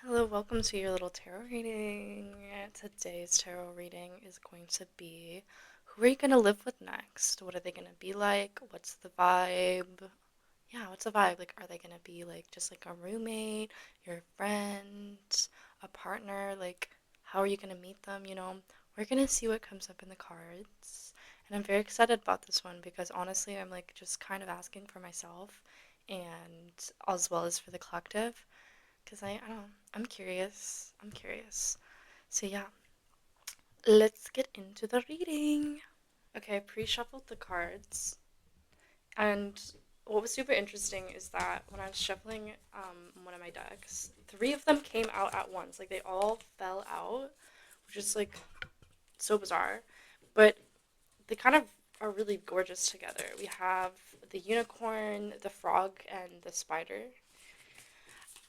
Hello, welcome to your little tarot reading. Today's tarot reading is going to be who are you going to live with next? What are they going to be like? What's the vibe? Yeah, what's the vibe? Like, are they going to be like just like a roommate, your friend, a partner? Like, how are you going to meet them? We're going to see what comes up in the cards. And I'm very excited about this one because honestly, I'm like just kind of asking for myself and as well as for the collective. Because I don't know. I'm curious. I'm curious. So, yeah, let's get into the reading. Okay, I pre shuffled the cards. And what was super interesting is that when I was shuffling one of my decks, three of them came out at once. Like, they all fell out, which is like so bizarre. But they kind of are really gorgeous together. We have the unicorn, the frog, and the spider.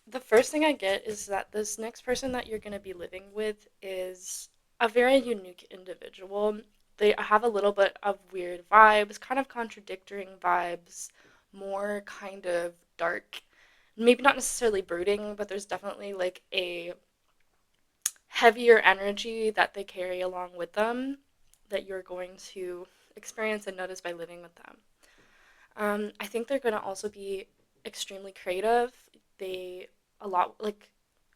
The first thing I get is that this next person that you're going to be living with is a very unique individual. They have a little bit of weird vibes, kind of contradicting vibes, more kind of dark. Maybe not necessarily brooding, but there's definitely like a heavier energy that they carry along with them that you're going to experience and notice by living with them. I think they're going to also be extremely creative. They a lot like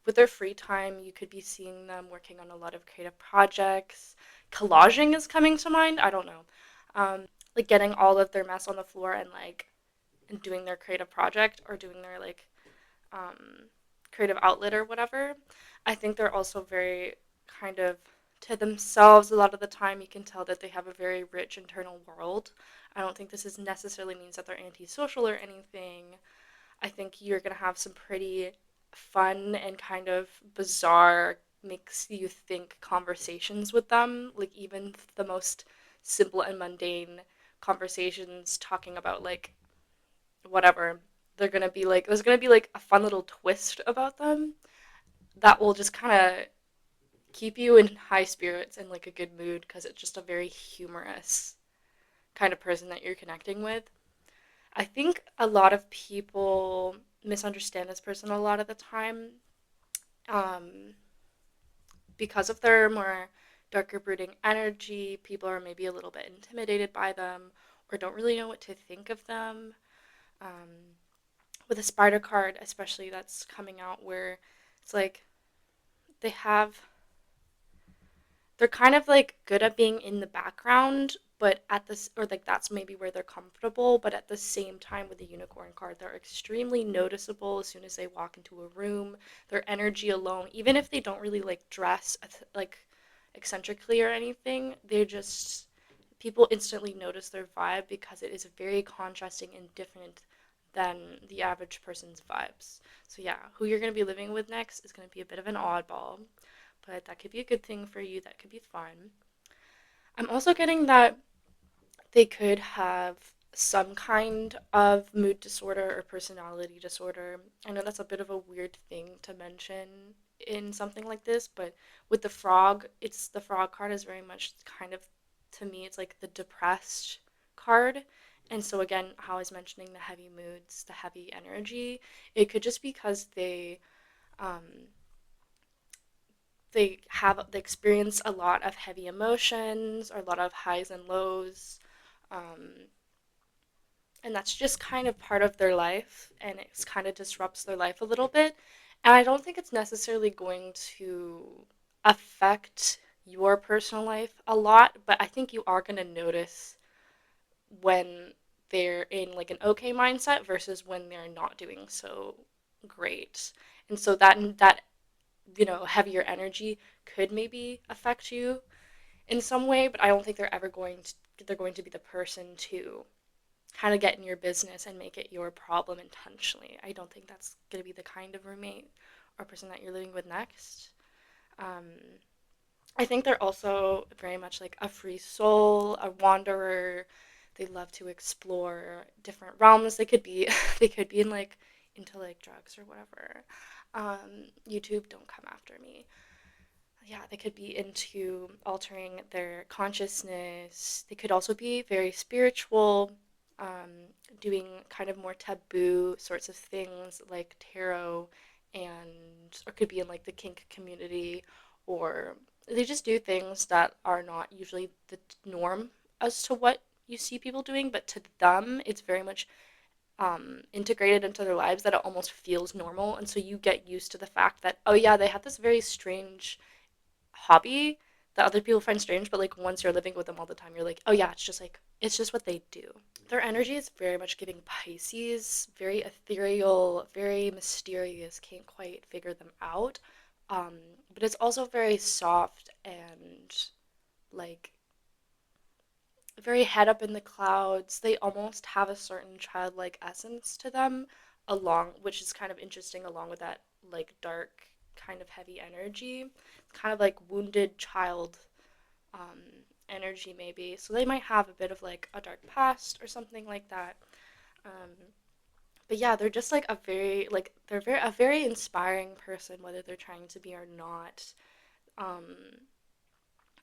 with their free time, you could be seeing them working on a lot of creative projects. Collaging is coming to mind. I don't know. Like getting all of their mess on the floor and like and doing their creative project or doing their like creative outlet or whatever. I think they're also very kind of to themselves a lot of the time. You can tell that they have a very rich internal world. I don't think this is necessarily means that they're antisocial or anything. I think you're going to have some pretty fun and kind of bizarre, makes you think conversations with them. Like, even the most simple and mundane conversations talking about, like, whatever. They're going to be like, there's going to be like a fun little twist about them that will just kind of keep you in high spirits and like a good mood because it's just a very humorous kind of person that you're connecting with. I think a lot of people misunderstand this person a lot of the time um, because of their more darker brooding energy. People are maybe a little bit intimidated by them or don't really know what to think of them. Um, with a spider card, especially that's coming out, where it's like they have they're kind of like good at being in the background, but at this, or like that's maybe where they're comfortable, but at the same time with the unicorn card, they're extremely noticeable as soon as they walk into a room. Their energy alone, even if they don't really like dress like eccentrically or anything, they're just people instantly notice their vibe because it is very contrasting and different than the average person's vibes. So yeah, who you're going to be living with next is going to be a bit of an oddball, but that could be a good thing for you. That could be fun. I'm also getting that they could have some kind of mood disorder or personality disorder. I know that's a bit of a weird thing to mention in something like this, but with the frog, it's the frog card is very much kind of to me it's like the depressed card. And so again, how I was mentioning the heavy moods, the heavy energy, it could just because um they experience a lot of heavy emotions or a lot of highs and lows, um, and that's just kind of part of their life, and it kind of disrupts their life a little bit. And I don't think it's necessarily going to affect your personal life a lot, but I think you are going to notice when they're in like an okay mindset versus when they're not doing so great. And so that heavier energy could maybe affect you in some way, but I don't think they're going to be the person to kind of get in your business and make it your problem intentionally. I don't think that's going to be the kind of roommate or person that you're living with next. Um, I think they're also very much like a free soul, a wanderer. They love to explore different realms. They could be they could be in like into like drugs or whatever. YouTube, don't come after me. Yeah, they could be into altering their consciousness. They could also be very spiritual, doing kind of more taboo sorts of things like tarot and or could be in like the kink community, or they just do things that are not usually the norm as to what you see people doing, but to them it's very much integrated into their lives that it almost feels normal, and so you get used to the fact that, oh yeah, they have this very strange hobby that other people find strange, but like once you're living with them all the time, you're like, oh yeah, it's just what they do. Their energy is very much giving Pisces, very ethereal, very mysterious, can't quite figure them out. Um, but it's also very soft and like very head up in the clouds. They almost have a certain childlike essence to them, along which is kind of interesting, along with that like dark, kind of heavy energy. It's kind of like wounded child um, energy, maybe. So they might have a bit of like a dark past or something like that. Um, but yeah, they're just like they're very a very inspiring person, whether they're trying to be or not. Um,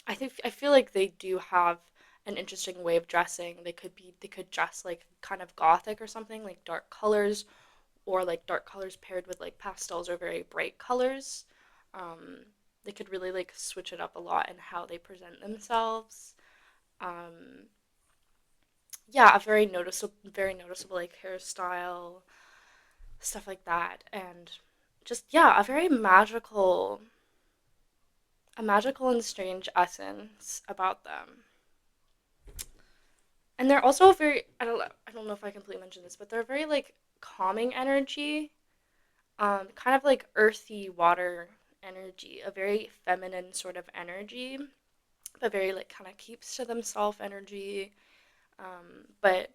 I feel like they do have an interesting way of dressing. They could dress like kind of gothic or something, like dark colors, or like dark colors paired with like pastels or very bright colors. Um, they could really like switch it up a lot in how they present themselves. Um, yeah, a very noticeable like hairstyle, stuff like that, and just yeah, a magical and strange essence about them. And they're also very I don't know if I completely mentioned this, but they're very like calming energy, kind of like earthy water energy, a very feminine sort of energy, but very like kind of keeps to themselves energy. But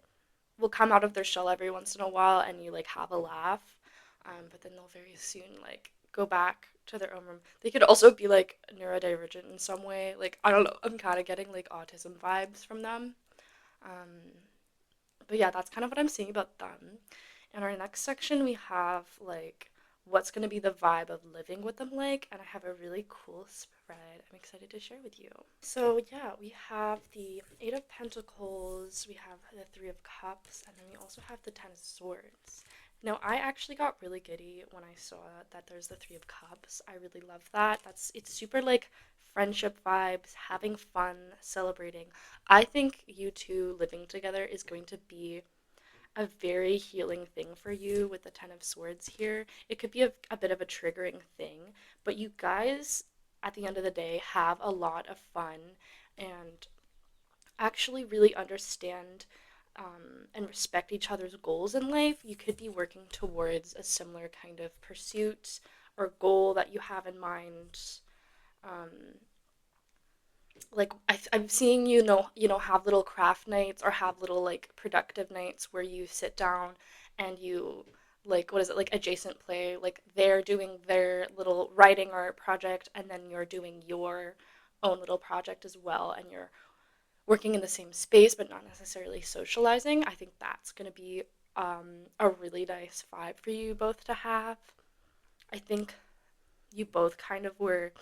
will come out of their shell every once in a while and you like have a laugh. But then they'll very soon like go back to their own room. They could also be like neurodivergent in some way. Like I don't know, I'm kind of getting like autism vibes from them. Um, but yeah, that's kind of what I'm seeing about them. In our next section, we have like what's going to be the vibe of living with them like, and I have a really cool spread I'm excited to share with you. So, yeah, we have the Eight of Pentacles, we have the Three of Cups, and then we also have the Ten of Swords. Now, I actually got really giddy when I saw that there's the Three of Cups. I really love that. It's super like friendship vibes, having fun, celebrating. I think you two living together is going to be a very healing thing for you with the Ten of Swords here. It could be a bit of a triggering thing, but you guys, at the end of the day, have a lot of fun and actually really understand and respect each other's goals in life. You could be working towards a similar kind of pursuit or goal that you have in mind. Um, like I'm seeing have little craft nights or have little like productive nights where you sit down and you like what is it like adjacent play, like they're doing their little writing or project and then you're doing your own little project as well, and you're working in the same space but not necessarily socializing. I think that's going to be a really nice vibe for you both to have. I think you both kind of were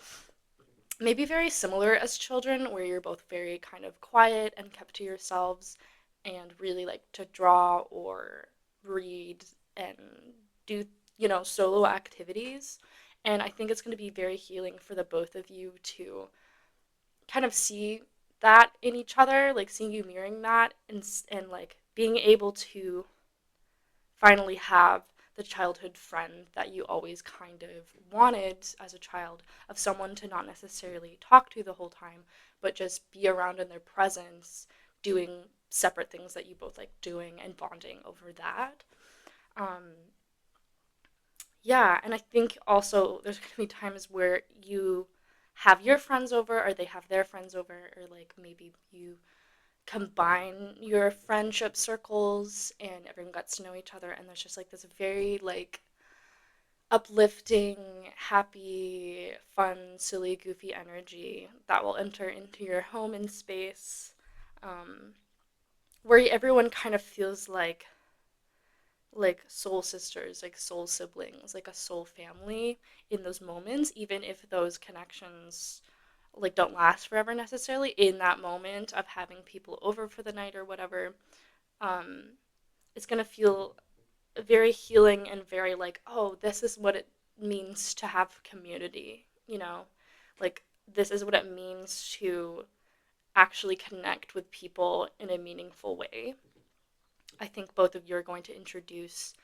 maybe very similar as children, where you're both very kind of quiet and kept to yourselves and really like to draw or read and do, solo activities. And I think it's going to be very healing for the both of you to kind of see that in each other, like seeing you mirroring that, and like being able to finally have the childhood friend that you always kind of wanted as a child, of someone to not necessarily talk to the whole time, but just be around in their presence, doing separate things that you both like doing and bonding over that. Um, yeah, and I think also there's going to be times where you have your friends over or they have their friends over, or like maybe you combine your friendship circles and everyone gets to know each other, and there's just like this very like uplifting, happy, fun, silly, goofy energy that will enter into your home and space, um, where everyone kind of feels like soul sisters, like soul siblings, like a soul family in those moments, even if those connections like don't last forever necessarily. In that moment of having people over for the night or whatever, um, it's gonna feel very healing and very like, oh, this is what it means to have community, you know? Like, this is what it means to actually connect with people in a meaningful way. I think both of you are going to introduce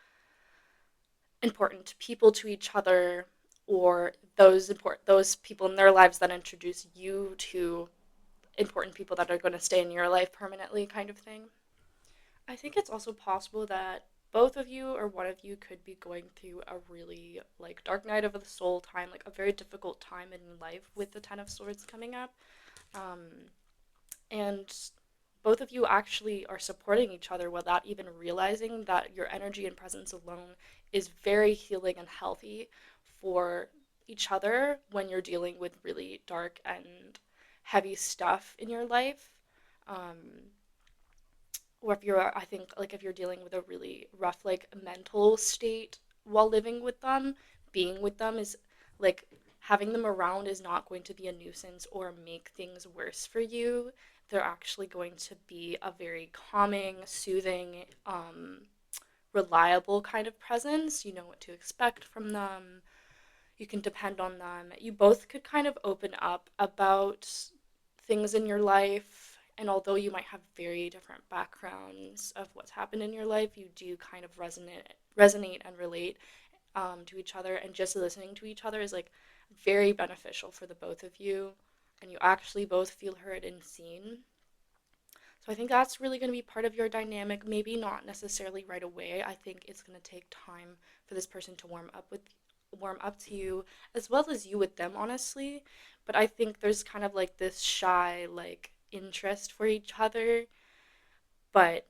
important people to each other, or those people in their lives that introduce you to important people that are going to stay in your life permanently, kind of thing. I think it's also possible that both of you or one of you could be going through a really like dark night of the soul time, like a very difficult time in life with the Ten of Swords coming up. Um, and both of you actually are supporting each other without even realizing that your energy and presence alone is very healing and healthy for each other when you're dealing with really dark and heavy stuff in your life. Um, or if you're, I think, like if you're dealing with a really rough, like mental state while living with them, being with them is like having them around is not going to be a nuisance or make things worse for you. They're actually going to be a very calming, soothing, reliable kind of presence. You know what to expect from them. You can depend on them. You both could kind of open up about things in your life. And although you might have very different backgrounds of what's happened in your life, you do kind of resonate and relate to each other. And just listening to each other is like very beneficial for the both of you. And you actually both feel heard and seen. So I think that's really going to be part of your dynamic. Maybe not necessarily right away. I think it's going to take time for this person to warm up to you as well as you with them, honestly. But I think there's kind of like this shy like interest for each other, but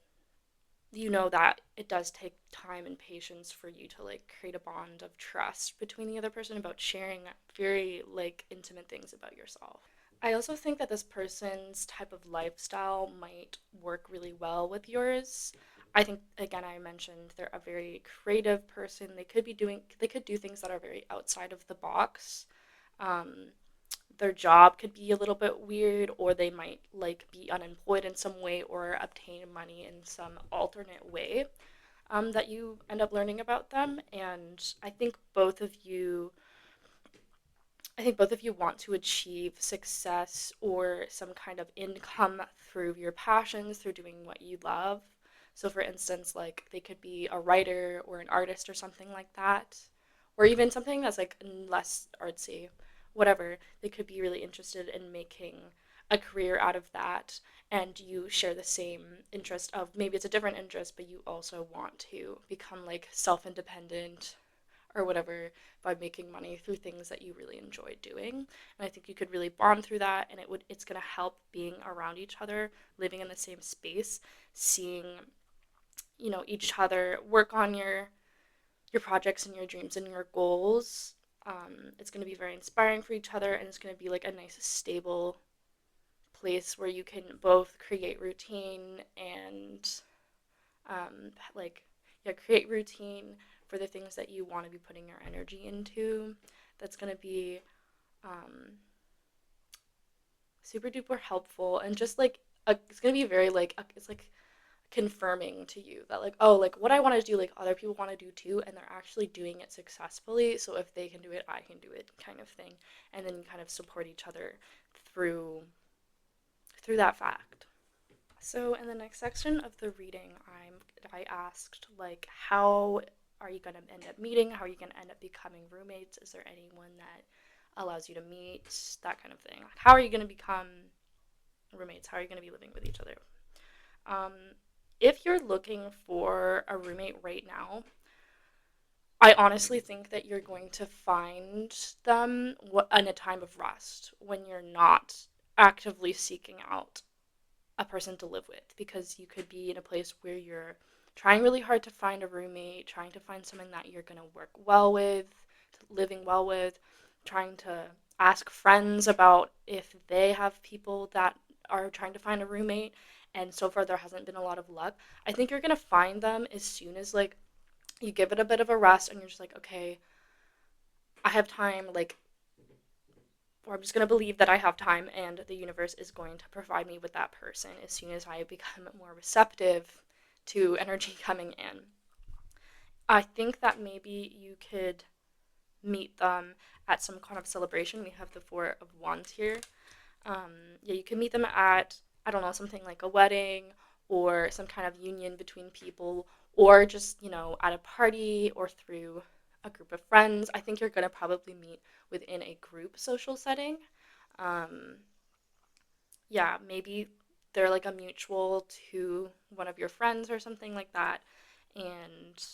you know that it does take time and patience for you to like create a bond of trust between the other person about sharing very like intimate things about yourself. I also think that this person's type of lifestyle might work really well with yours. I think again I mentioned they're a very creative person. They could do things that are very outside of the box. Um, their job could be a little bit weird, or they might like be unemployed in some way or obtain money in some alternate way that you end up learning about them. And I think both of you want to achieve success or some kind of income through your passions, through doing what you love. So, for instance, like they could be a writer or an artist or something like that, or even something that's like less artsy, whatever. They could be really interested in making a career out of that, and you share the same interest of maybe it's a different interest, but you also want to become like self independent or whatever by making money through things that you really enjoy doing. And I think you could really bond through that, and it's going to help being around each other, living in the same space, seeing each other work on your projects and your dreams and your goals. It's going to be very inspiring for each other, and it's going to be like a nice stable place where you can both create routine and like create routine for the things that you want to be putting your energy into. That's going to be um, super duper helpful, and just like it's going to be very like it's like confirming to you that like, oh, like what I want to do like other people want to do too, and they're actually doing it successfully, so if they can do it I can do it, kind of thing. And then you kind of support each other through that fact. So in the next section of the reading, I asked like how are you going to end up meeting? How are you going to end up becoming roommates? Is there anyone that allows you to meet? That kind of thing. Like, how are you going to become roommates? How are you going to be living with each other? Um, if you're looking for a roommate right now, I honestly think that you're going to find them in a time of rest when you're not actively seeking out a person to live with, because you could be in a place where you're trying really hard to find a roommate, trying to find someone that you're going to work well with, living well with, trying to ask friends about if they have people that are trying to find a roommate, and so far there hasn't been a lot of luck. I think you're going to find them as soon as like you give it a bit of a rest and you're just like, okay, I have time, like, or I'm just going to believe that I have time and the universe is going to provide me with that person as soon as I become more receptive to energy coming in. I think that maybe you could meet them at some kind of celebration. We have the Four of Wands here. Yeah, you can meet them at, I don't know, something like a wedding or some kind of union between people, or just, at a party or through a group of friends. I think you're going to probably meet within a group social setting. Um, yeah, maybe they're like a mutual to one of your friends or something like that, and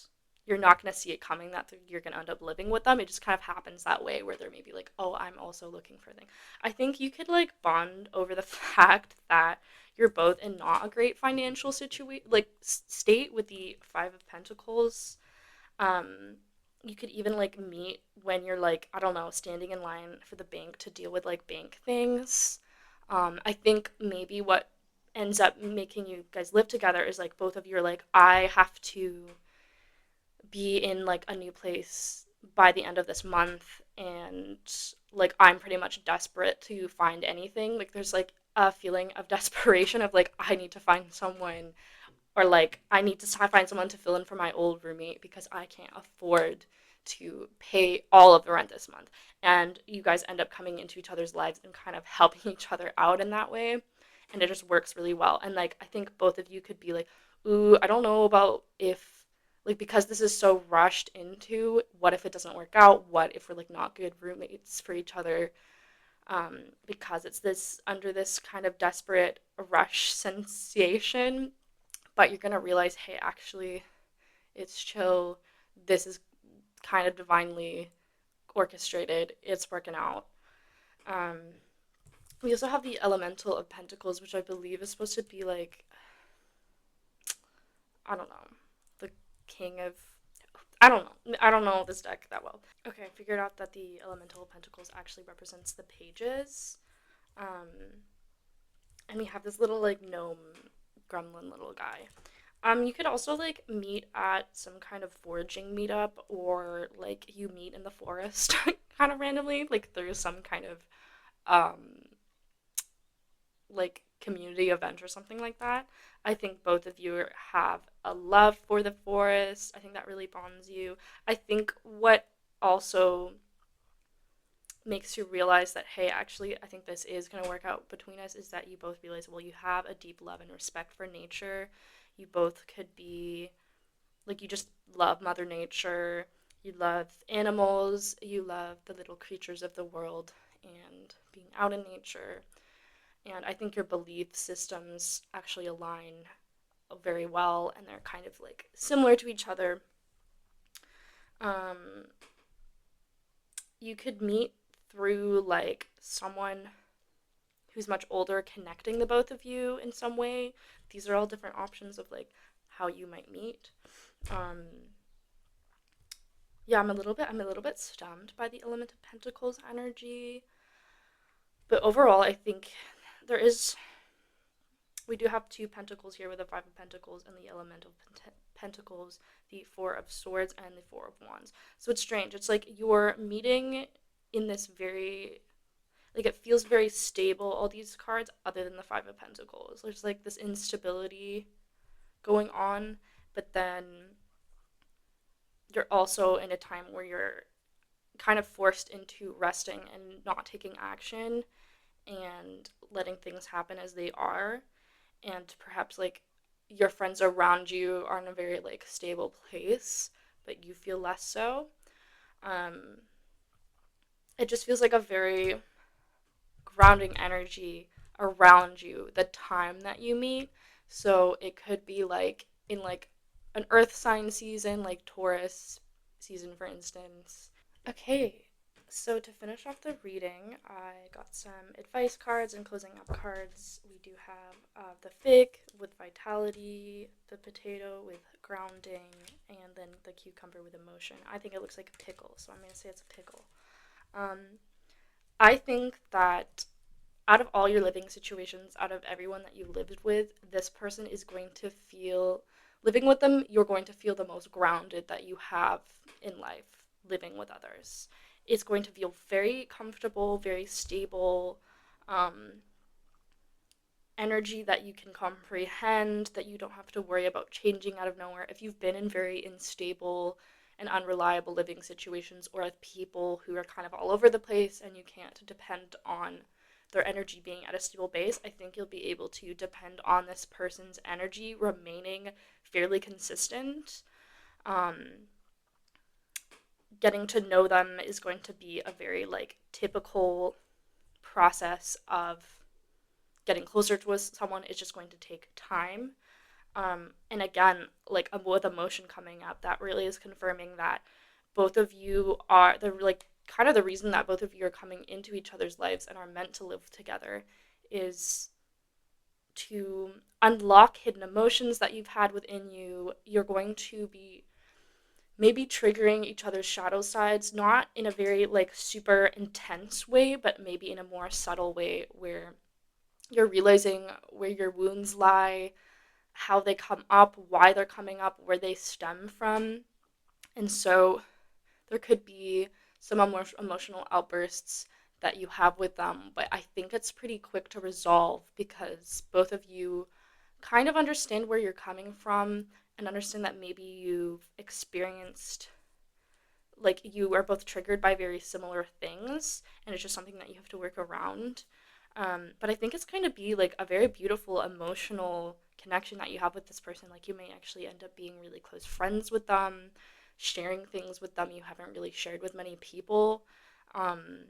you're not going to see it coming that you're going to end up living with them. It just kind of happens that way where they're maybe like, oh, I'm also looking for a thing. I think you could like bond over the fact that you're both in not a great financial situation, like state with the Five of Pentacles. Um, you could even like meet when you're like, I don't know, standing in line for the bank to deal with like bank things. I think maybe what ends up making you guys live together is like both of you are like, I have to be in like a new place by the end of this month, and like I'm pretty much desperate to find anything. Like there's like a feeling of desperation of like I need to find someone, or like I need to find someone to fill in for my old roommate because I can't afford to pay all of the rent this month. And you guys end up coming into each other's lives and kind of helping each other out in that way. And it just works really well. And like I think both of you could be like, ooh, I don't know about if like, because this is so rushed into, what if it doesn't work out? What if we're like not good roommates for each other? Because it's this under this kind of desperate rush sensation, but you're gonna realize, hey, actually, it's chill. This is kind of divinely orchestrated. It's working out. Um, we also have the Elemental of Pentacles, which I believe is supposed to be like, I don't know, the King of. I don't know. I don't know this deck that well. Okay, I figured out that the Elemental of Pentacles actually represents the pages. Um, and we have this little like gnome gremlin little guy. You could also like meet at some kind of foraging meetup, or like you meet in the forest kind of randomly, like through some kind of um like community event or something like that. I think both of you have a love for the forest. I think that really bonds you. I think what also makes you realize that, hey, actually I think this is going to work out between us is that you both realize, well, you have a deep love and respect for nature. You both could be like, you just love Mother Nature, you love animals, you love the little creatures of the world and being out in nature. And I think your belief systems actually align very well, and they're kind of like similar to each other. Um, you could meet through like someone who's much older connecting the both of you in some way. These are all different options of like how you might meet. Um, yeah, I'm a little bit stunned by the Element of Pentacles energy, but overall, I think there is. We do have two pentacles here with the Five of Pentacles and the Element of Pentacles, the Four of Swords, and the Four of Wands. So it's strange. It's like you're meeting in this very, like, it feels very stable, all these cards, other than the Five of Pentacles. There's like this instability going on, but then you're also in a time where you're kind of forced into resting and not taking action and letting things happen as they are. And perhaps like your friends around you are in a very like stable place, but you feel less so. Um, it just feels like a very grounding energy around you the time that you meet. So it could be like in like an earth sign season, like Taurus season, for instance. Okay, so to finish off the reading, I got some advice cards and closing up cards. We do have the fig with vitality, the potato with grounding, and then the cucumber with emotion. I think it looks like a pickle, so I'm going to say it's a pickle. Um, I think that out of all your living situations, out of everyone that you lived with, this person is going to feel, living with them, you're going to feel the most grounded that you have in life living with others. It's going to feel very comfortable, very stable, um, energy that you can comprehend, that you don't have to worry about changing out of nowhere. If you've been in very unstable and unreliable living situations, or with people who are kind of all over the place and you can't depend on their energy being at a stable base, I think you'll be able to depend on this person's energy remaining fairly consistent. Um, Getting to know them is going to be a very like typical process of getting closer to someone. It's just going to take time. And again, like with emotion coming up, that really is confirming that both of you are the like kind of the reason that both of you are coming into each other's lives and are meant to live together is to unlock hidden emotions that you've had within you. You're going to be maybe triggering each other's shadow sides, not in a very like super intense way, but maybe in a more subtle way where you're realizing where your wounds lie, how they come up, why they're coming up, where they stem from. And so there could be some emotional outbursts that you have with them, but I think it's pretty quick to resolve because both of you kind of understand where you're coming from and understand that maybe you've experienced like you are both triggered by very similar things and it's just something that you have to work around. But I think it's going to be like a very beautiful emotional connection that you have with this person. Like you may actually end up being really close friends with them, sharing things with them you haven't really shared with many people. Um,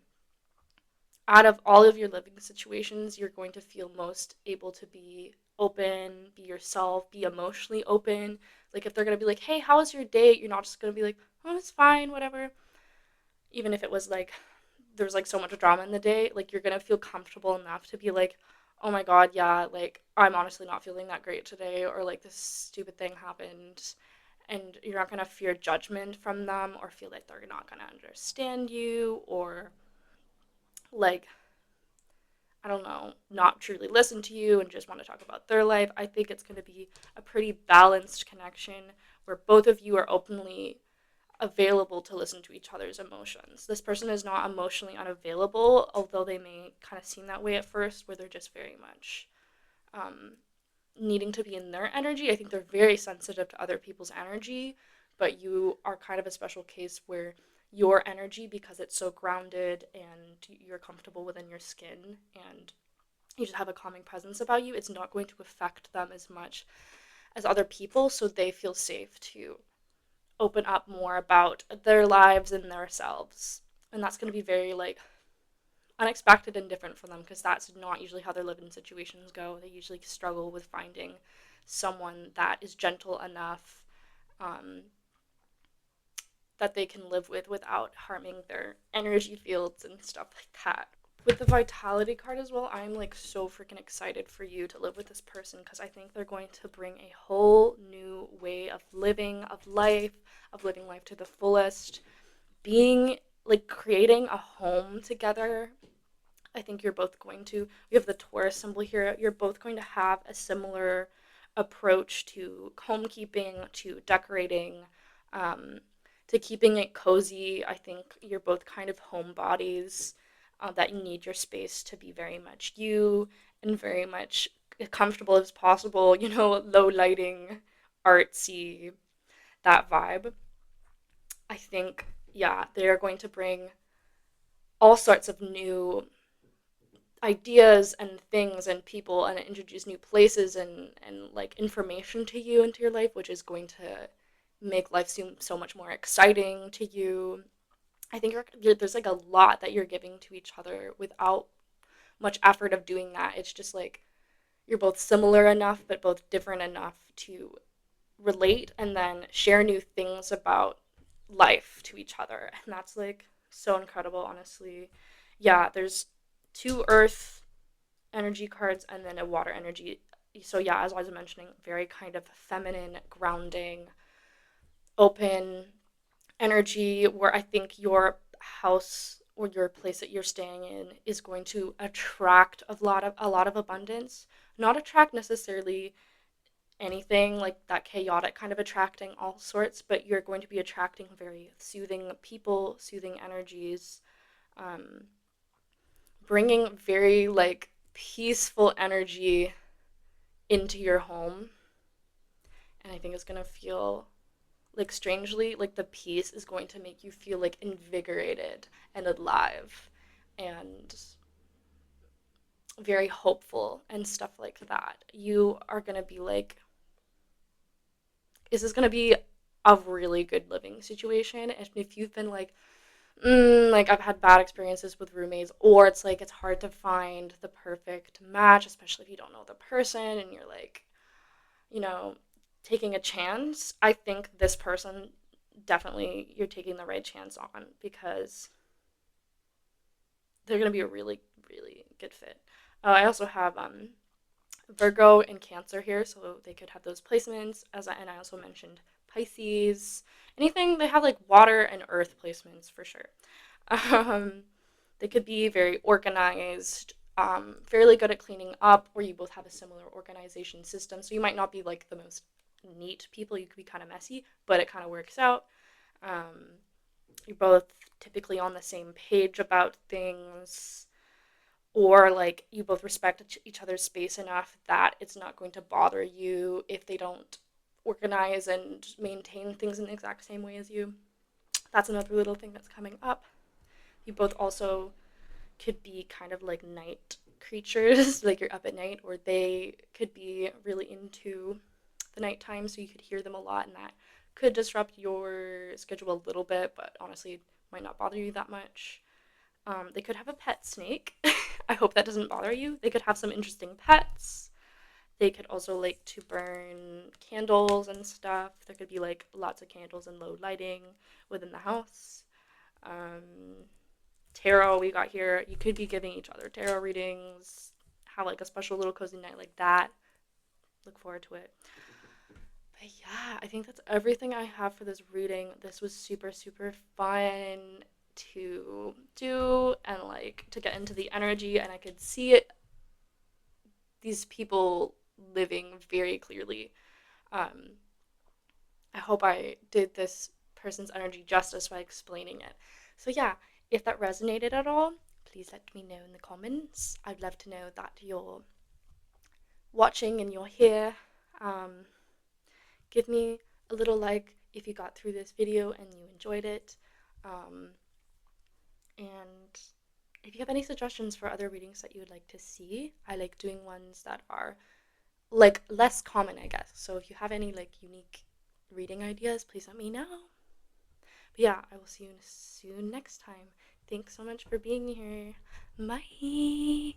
Out of all of your living situations, you're going to feel most able to be open, be yourself, be emotionally open. Like if they're going to be like, hey, how was your date? You're not just going to be like, oh, it's fine, whatever. Even if it was like, there's like so much drama in the day, like you're going to feel comfortable enough to be like, oh my God, yeah, like I'm honestly not feeling that great today, or like this stupid thing happened. And you're not going to fear judgment from them or feel like they're not going to understand you or like I don't know, not truly listen to you and just want to talk about their life. I think it's going to be a pretty balanced connection where both of you are openly available to listen to each other's emotions. This person is not emotionally unavailable, although they may kind of seem that way at first, where they're just very much um, needing to be in their energy. I think they're very sensitive to other people's energy, but you are kind of a special case where your energy, because it's so grounded and you're comfortable within your skin and you just have a calming presence about you, it's not going to affect them as much as other people, so they feel safe to open up more about their lives and themselves. And that's going to be very like unexpected and different for them because that's not usually how their living situations go. They usually struggle with finding someone that is gentle enough um, that they can live with without harming their energy fields and stuff like that. With the vitality card as well, I'm like so freaking excited for you to live with this person because I think they're going to bring a whole new way of living, of living life to the fullest, being like creating a home together. I think you're both going to, we have the Taurus symbol here, you're both going to have a similar approach to homekeeping, to decorating, um, to keeping it cozy. I think you're both kind of homebodies that you need your space to be very much you and very much comfortable as possible, you know, low lighting, artsy, that vibe. I think, yeah, they are going to bring all sorts of new ideas and things and people and introduce new places and like information to you into your life, which is going to make life seem so much more exciting to you. I think there's like a lot that you're giving to each other without much effort of doing that. It's just like you're both similar enough but both different enough to relate and then share new things about life to each other. And that's like so incredible, honestly. Yeah, there's two earth energy cards and then a water energy. So yeah, as I was mentioning, very kind of feminine, grounding, open energy where I think your house or your place that you're staying in is going to attract a lot of abundance. Not attract necessarily anything like that chaotic kind of attracting all sorts, but you're going to be attracting very soothing people, soothing energies, um, bringing very like peaceful energy into your home. And I think it's going to feel like strangely, like the peace is going to make you feel like invigorated and alive and very hopeful and stuff like that. You are going to be like, is this going to be a really good living situation? And if you've been like I've had bad experiences with roommates, or it's like it's hard to find the perfect match, especially if you don't know the person and you're like, you know, taking a chance. I think this person definitely you're taking the right chance on because they're going to be a really, really good fit. I also have Virgo and Cancer here, so they could have those placements. And I also mentioned Pisces. Anything they have like water and earth placements for sure. Um, they could be very organized, fairly good at cleaning up, or you both have a similar organization system. So you might not be like the most neat people. You could be kind of messy, but it kind of works out. Um, you're both typically on the same page about things, or like you both respect each other's space enough that it's not going to bother you if they don't organize and maintain things in the exact same way as you. That's another little thing that's coming up. You both also could be kind of like night creatures, like you're up at night, or they could be really into the nighttime, so you could hear them a lot, and that could disrupt your schedule a little bit, but honestly, it might not bother you that much. They could have a pet snake. I hope that doesn't bother you. They could have some interesting pets. They could also like to burn candles and stuff. There could be like lots of candles and low lighting within the house. Um, Tarot we got here. You could be giving each other tarot readings. Have like a special little cozy night like that. Look forward to it. But yeah, I think that's everything I have for this reading. This was super, super fun to do and like to get into the energy, and I could see it, these people living very clearly. Um, I hope I did this person's energy justice by explaining it. So yeah, if that resonated at all, please let me know in the comments. I'd love to know that you're watching and you're here. Um, Give me a little like if you got through this video and you enjoyed it. Um, and if you have any suggestions for other readings that you would like to see, I like doing ones that are like less common, I guess. So if you have any like unique reading ideas, please let me know. But yeah, I will see you soon next time. Thanks so much for being here. Bye.